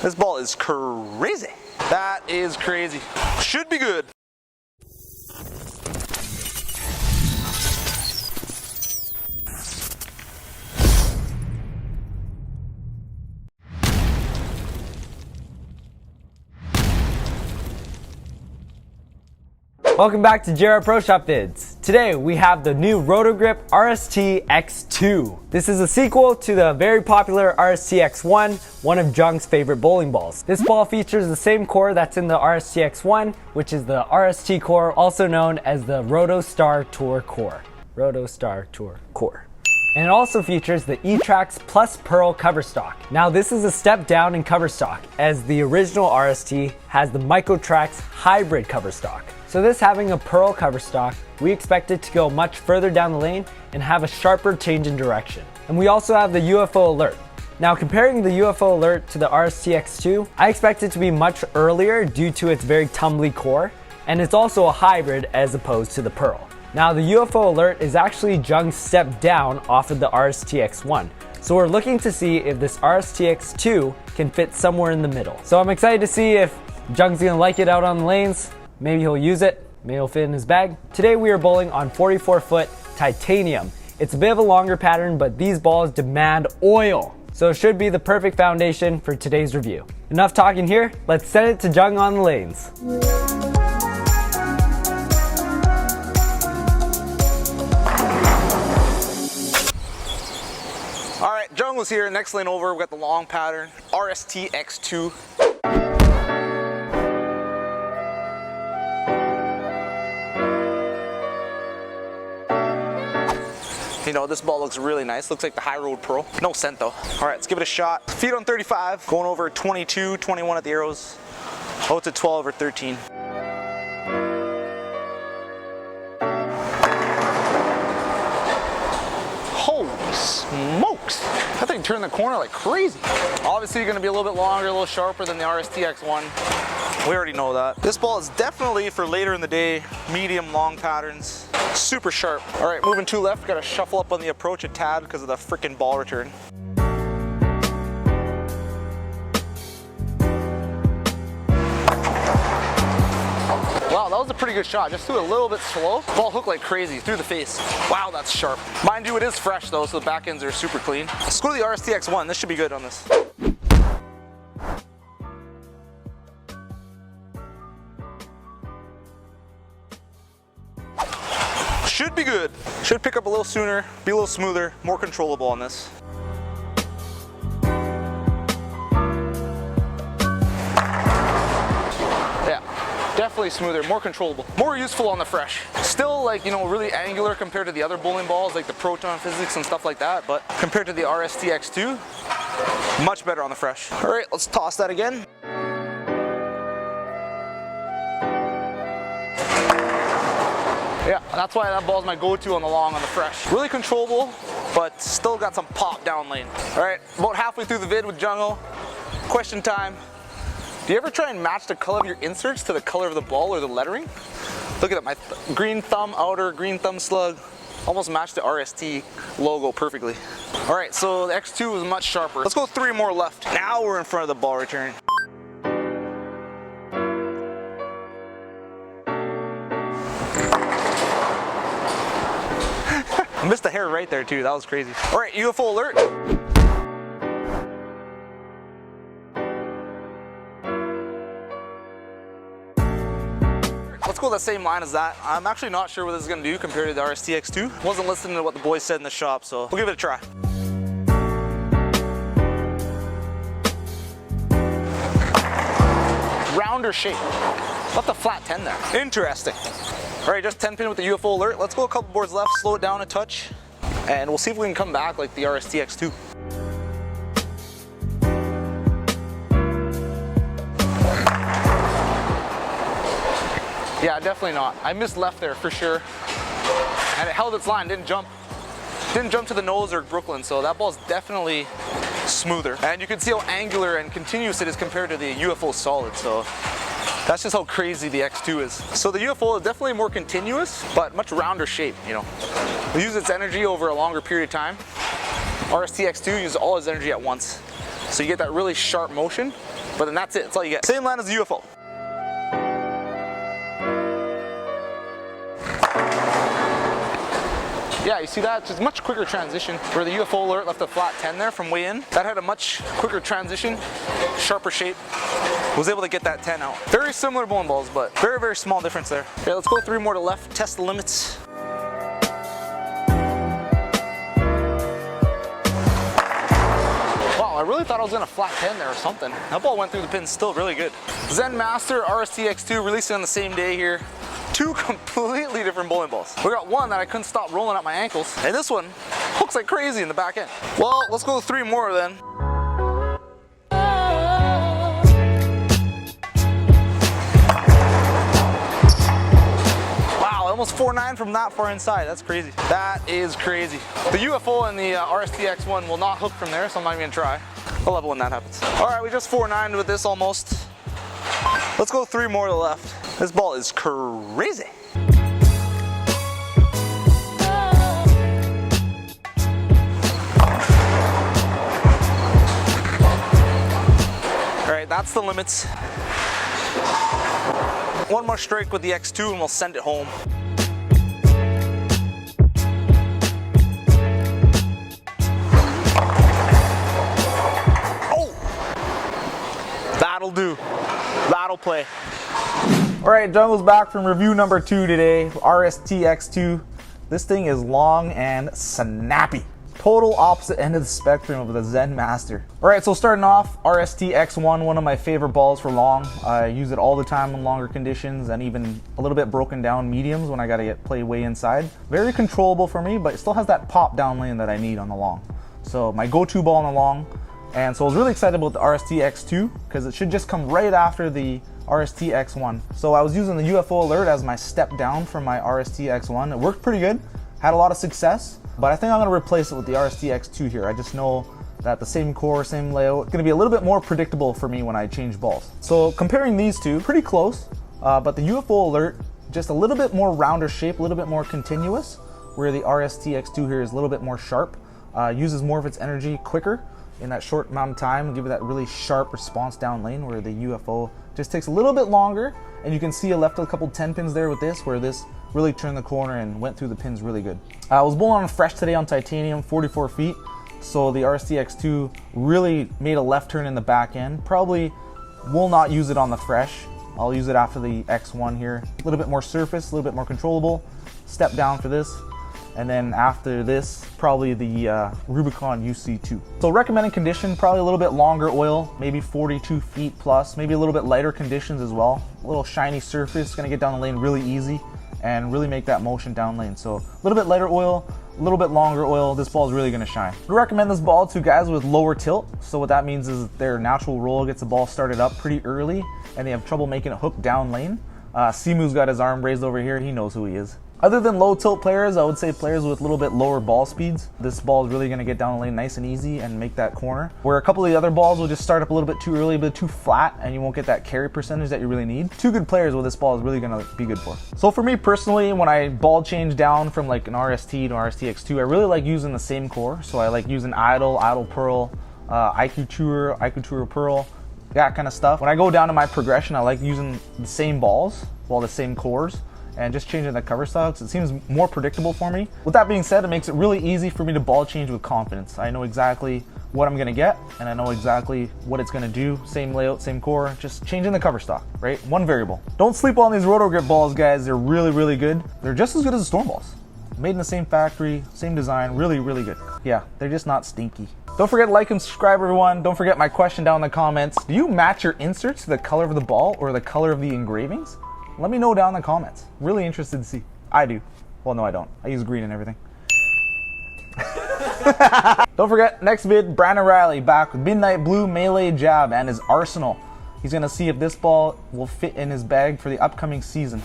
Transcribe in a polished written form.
This ball is crazy. That is crazy. Should be good. Welcome back to JR Pro Shop Vids. Today we have the new Roto Grip RST X-2. This is a sequel to the very popular RST X-1, one of Jung's favorite bowling balls. This ball features the same core that's in the RST X-1, which is the RST core, also known as the Roto Star Tour Core. Roto Star Tour Core. And it also features the eTrax PLUS Pearl Coverstock. Now this is a step down in coverstock, as the original RST has the eTrax hybrid coverstock. So this having a pearl coverstock, we expect it to go much further down the lane and have a sharper change in direction. And we also have the UFO Alert. Now comparing the UFO Alert to the RST X-2, I expect it to be much earlier due to its very tumbly core, and it's also a hybrid as opposed to the pearl. Now the UFO Alert is actually Jung's step down off of the RST X-1. So we're looking to see if this RST X-2 can fit somewhere in the middle. So I'm excited to see if Jung's gonna like it out on the lanes. Maybe he'll use it, maybe it'll fit in his bag. Today we are bowling on 44-foot titanium. It's a bit of a longer pattern, but these balls demand oil. So it should be the perfect foundation for today's review. Enough talking here, let's send it to Jung on the lanes. All right, Jung was here, next lane over, we got the long pattern, RST X-2. You know, this ball looks really nice. Looks like the High Road Pearl. No scent though. All right, let's give it a shot. Feet on 35, going over 22, 21 at the arrows. Oh, to 12 or 13. Holy smokes. That thing turned the corner like crazy. Obviously gonna be a little bit longer, a little sharper than the RST X-1. We already know that. This ball is definitely for later in the day, medium, long patterns. Super sharp. All right, moving to left, gotta shuffle up on the approach a tad because of the freaking ball return. Wow, that was a pretty good shot. Just threw it a little bit slow. Ball hooked like crazy, through the face. Wow, that's sharp. Mind you, it is fresh though, so the back ends are super clean. Let's go to the RST X-1. This should be good on this. Should be good. Should pick up a little sooner, be a little smoother, more controllable on this. Yeah, definitely smoother, more controllable, more useful on the fresh. Still like, you know, really angular compared to the other bowling balls like the Proton Physics and stuff like that, but compared to the RST X-2, much better on the fresh. All right, let's toss that again. Yeah, that's why that ball's my go-to on the long on the fresh. Really controllable, but still got some pop down lane. All right, about halfway through the vid with Jungo. Question time. Do you ever try and match the color of your inserts to the color of the ball or the lettering? Look at it, my green thumb outer, green thumb slug. Almost matched the RST logo perfectly. All right, so the X-2 was much sharper. Let's go 3 more left. Now we're in front of the ball return. I missed the hair right there too, that was crazy. All right, UFO Alert. Let's go the same line as that. I'm actually not sure what this is gonna do compared to the RST X-2. Wasn't listening to what the boys said in the shop, so we'll give it a try. Rounder shape. Left a flat 10 there. Interesting. All right, just 10 pin with the UFO Alert. Let's go a couple boards left, slow it down a touch, and we'll see if we can come back like the RST X-2. Yeah, definitely not. I missed left there for sure. And it held its line, didn't jump. Didn't jump to the nose or Brooklyn, so that ball's definitely smoother. And you can see how angular and continuous it is compared to the UFO Solid, so that's just how crazy the X-2 is. So the UFO is definitely more continuous, but much rounder shape, you know. It uses its energy over a longer period of time. RST X-2 uses all its energy at once. So you get that really sharp motion, But then that's it, that's all you get. Same line as the UFO. Yeah, you see that? Just much quicker transition. Where the UFO Alert left a flat 10 there from way in, that had a much quicker transition, sharper shape. Was able to get that 10 out. Very similar bowling balls, but very, very small difference there. Okay, let's go 3 more to left, test the limits. Wow, I really thought I was gonna flat 10 there or something. That ball went through the pins still really good. Zen Master RST X-2 releasing on the same day here. 2 completely different bowling balls. We got one that I couldn't stop rolling up my ankles, and this one hooks like crazy in the back end. Well, let's go 3 more then. Wow, almost 4.9 from that far inside. That's crazy. That is crazy. The UFO and the RST X-1 will not hook from there, so I'm not even gonna try. I'll love it when that happens. All right, we just 4.9 with this almost. Let's go 3 more to the left. This ball is crazy. All right, that's the limits. One more strike with the X2 and we'll send it home. Oh! That'll do. That'll play. All right, Jungo's back from review number 2 today, RST X-2. This thing is long and snappy. Total opposite end of the spectrum of the Zen Master. All right, so starting off, RST X-1, one of my favorite balls for long. I use it all the time in longer conditions and even a little bit broken down mediums when I gotta play way inside. Very controllable for me, but it still has that pop down lane that I need on the long. So my go-to ball on the long. And so I was really excited about the RST X-2 because it should just come right after the RST X-1. So I was using the UFO Alert as my step down from my RST X-1. It worked pretty good, had a lot of success, but I think I'm gonna replace it with the RST X-2 here. I just know that the same core, same layout, it's gonna be a little bit more predictable for me when I change balls. So comparing these two, pretty close, but the UFO Alert, just a little bit more rounder shape, a little bit more continuous, where the RST X-2 here is a little bit more sharp, uses more of its energy quicker in that short amount of time and give you that really sharp response down lane, where the UFO just takes a little bit longer. And you can see I left a couple 10 pins there with this, where this really turned the corner and went through the pins really good. I was bowling on fresh today on titanium, 44 feet. So the RST X-2 really made a left turn in the back end. Probably will not use it on the fresh. I'll use it after the X-1 here. A little bit more surface, a little bit more controllable. Step down for this. And then after this, probably the Rubicon UC2. So recommended condition, probably a little bit longer oil, maybe 42 feet plus, maybe a little bit lighter conditions as well. A little shiny surface, gonna get down the lane really easy and really make that motion down lane. So a little bit lighter oil, a little bit longer oil, this ball is really gonna shine. We recommend this ball to guys with lower tilt. So what that means is their natural roll gets the ball started up pretty early and they have trouble making it hook down lane. Simu's got his arm raised over here, he knows who he is. Other than low tilt players, I would say players with a little bit lower ball speeds, this ball is really going to get down the lane nice and easy and make that corner. Where a couple of the other balls will just start up a little bit too early, a bit too flat, and you won't get that carry percentage that you really need. 2 good players what this ball is really going to be good for. So for me personally, when I ball change down from like an RST to RST X2, I really like using the same core. So I like using Idle Pearl, IQ Tour Pearl, that kind of stuff. When I go down to my progression, I like using the same balls, well, the same cores, and just changing the cover stocks. It seems more predictable for me. With that being said, it makes it really easy for me to ball change with confidence. I know exactly what I'm gonna get, and I know exactly what it's gonna do. Same layout, same core, just changing the cover stock, right? One variable. Don't sleep on these Roto Grip balls, guys. They're really, really good. They're just as good as the Storm balls. Made in the same factory, same design, really, really good. Yeah, they're just not stinky. Don't forget to like and subscribe, everyone. Don't forget my question down in the comments. Do you match your inserts to the color of the ball or the color of the engravings? Let me know down in the comments. Really interested to see. I do. Well, no, I don't. I use green and everything. Don't forget, next vid, Brandon Riley back with Midnight Blue Melee Jab and his arsenal. He's gonna see if this ball will fit in his bag for the upcoming season.